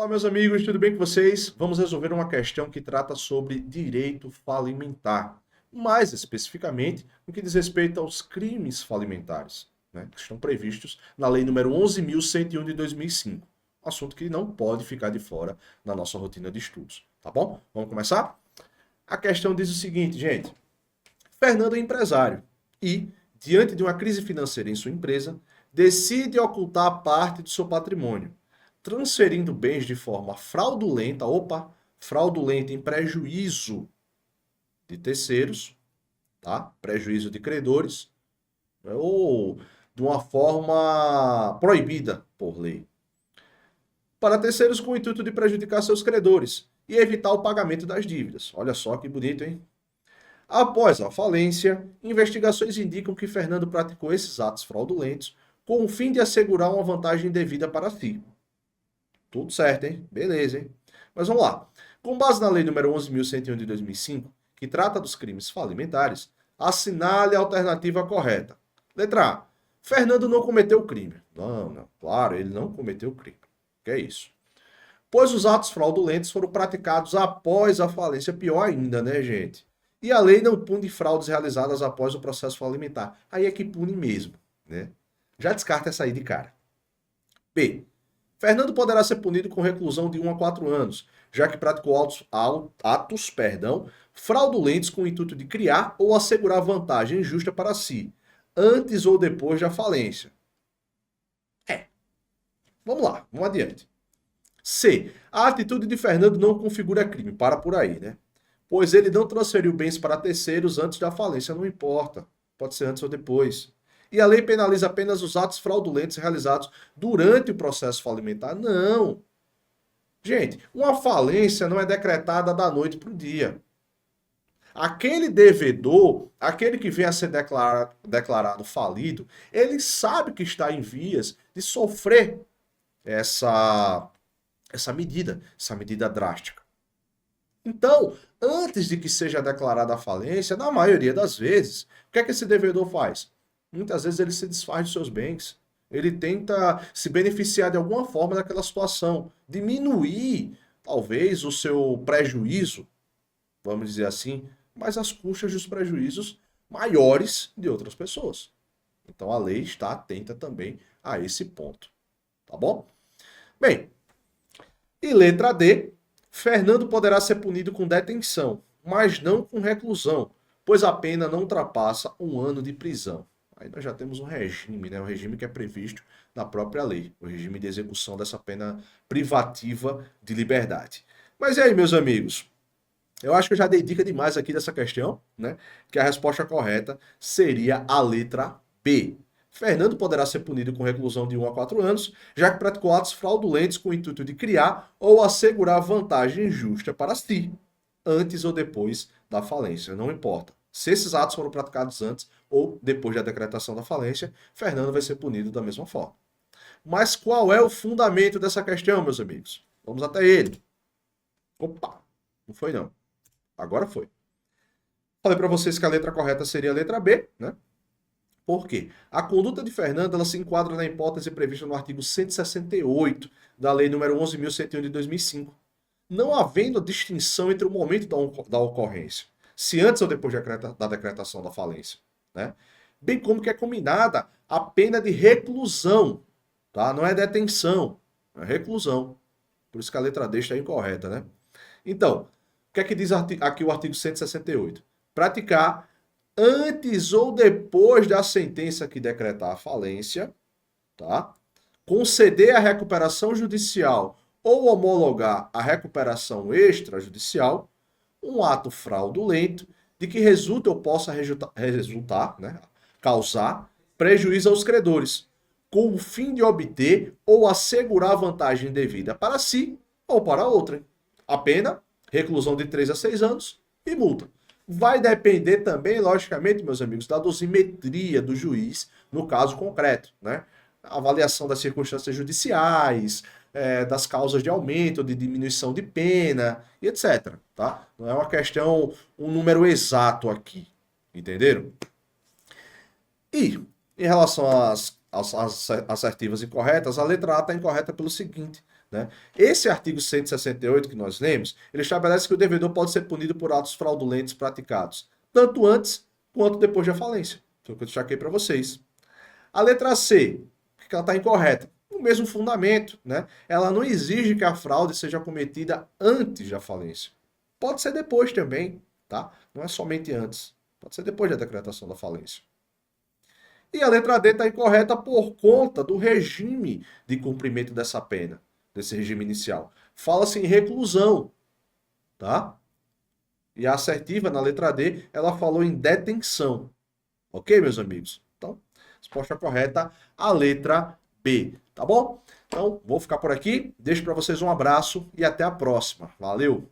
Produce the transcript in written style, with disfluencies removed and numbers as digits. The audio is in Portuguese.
Olá, meus amigos, tudo bem com vocês? Vamos resolver uma questão que trata sobre direito falimentar, mais especificamente no que diz respeito aos crimes falimentares, né, que estão previstos na Lei número 11.101 de 2005, assunto que não pode ficar de fora na nossa rotina de estudos, tá bom? Vamos começar? A questão diz o seguinte, gente. Fernando é empresário e, diante de uma crise financeira em sua empresa, decide ocultar parte do seu patrimônio, transferindo bens de forma fraudulenta em prejuízo de terceiros, tá? Prejuízo de credores, né? Ou de uma forma proibida por lei, para terceiros com o intuito de prejudicar seus credores e evitar o pagamento das dívidas. Olha só que bonito, hein? Após a falência, investigações indicam que Fernando praticou esses atos fraudulentos com o fim de assegurar uma vantagem devida para si. Tudo certo, hein? Beleza, hein? Mas vamos lá. Com base na Lei nº 11.101 de 2005, que trata dos crimes falimentares, assinale a alternativa correta. Letra A. Fernando não cometeu o crime. Não, claro, ele não cometeu o crime. Que é isso? Pois os atos fraudulentos foram praticados após a falência. Pior ainda, né, gente? E a lei não pune fraudes realizadas após o processo falimentar. Aí é que pune mesmo, né? Já descarta essa aí de cara. B. Fernando poderá ser punido com reclusão de 1 a 4 anos, já que praticou atos fraudulentos com o intuito de criar ou assegurar vantagem injusta para si, antes ou depois da falência. Vamos lá, vamos adiante. C. A atitude de Fernando não configura crime. Para por aí, né? Pois ele não transferiu bens para terceiros antes da falência, não importa. Pode ser antes ou depois. E a lei penaliza apenas os atos fraudulentos realizados durante o processo falimentar? Não. Gente, uma falência não é decretada da noite para o dia. Aquele devedor, aquele que vem a ser declarado falido, ele sabe que está em vias de sofrer essa medida drástica. Então, antes de que seja declarada a falência, na maioria das vezes, o que é que esse devedor faz? Muitas vezes ele se desfaz de seus bens. Ele tenta se beneficiar de alguma forma daquela situação, diminuir, talvez, o seu prejuízo, vamos dizer assim, mas às custas dos prejuízos maiores de outras pessoas. Então a lei está atenta também a esse ponto. Tá bom? Bem, e letra D, Fernando poderá ser punido com detenção, mas não com reclusão, pois a pena não ultrapassa 1 ano de prisão. Aí nós já temos um regime, né? Um regime que é previsto na própria lei, o regime de execução dessa pena privativa de liberdade. Mas e aí, meus amigos? Eu acho que eu já dei dica demais aqui dessa questão, né? Que a resposta correta seria a letra B. Fernando poderá ser punido com reclusão de 1 a 4 anos, já que praticou atos fraudulentos com o intuito de criar ou assegurar vantagem injusta para si, antes ou depois da falência. Não importa. Se esses atos foram praticados antes ou depois da decretação da falência, Fernando vai ser punido da mesma forma. Mas qual é o fundamento dessa questão, meus amigos? Vamos até ele. Opa, não foi não. Agora foi. Falei para vocês que a letra correta seria a letra B, né? Por quê? A conduta de Fernando ela se enquadra na hipótese prevista no artigo 168 da Lei nº 11.101 de 2005, não havendo distinção entre o momento da ocorrência, se antes ou depois da decretação da falência, né? Bem como que é combinada a pena de reclusão, tá? Não é detenção, é reclusão. Por isso que a letra D está incorreta, né? Então, o que é que diz aqui o artigo 168? Praticar antes ou depois da sentença que decretar a falência, tá? Conceder a recuperação judicial ou homologar a recuperação extrajudicial, um ato fraudulento de que resulta ou possa resultar, né, causar prejuízo aos credores, com o fim de obter ou assegurar vantagem devida para si ou para outrem. A pena, reclusão de 3 a 6 anos e multa. Vai depender também, logicamente, meus amigos, da dosimetria do juiz no caso concreto, né? A avaliação das circunstâncias judiciais, das causas de aumento, ou de diminuição de pena, e etc. Tá? Não é uma questão, um número exato aqui, entenderam? E, em relação às assertivas incorretas, a letra A está incorreta pelo seguinte: né? Esse artigo 168 que nós lemos, ele estabelece que o devedor pode ser punido por atos fraudulentos praticados, tanto antes quanto depois da falência. Foi o que eu destaquei para vocês. A letra C, porque ela está incorreta. O mesmo fundamento, né? Ela não exige que a fraude seja cometida antes da falência. Pode ser depois também, tá? Não é somente antes. Pode ser depois da decretação da falência. E a letra D está incorreta por conta do regime de cumprimento dessa pena, desse regime inicial. Fala-se em reclusão, tá? E a assertiva, na letra D, ela falou em detenção. Ok, meus amigos? Então, resposta correta, a letra B, tá bom? Então, vou ficar por aqui. Deixo para vocês um abraço e até a próxima. Valeu!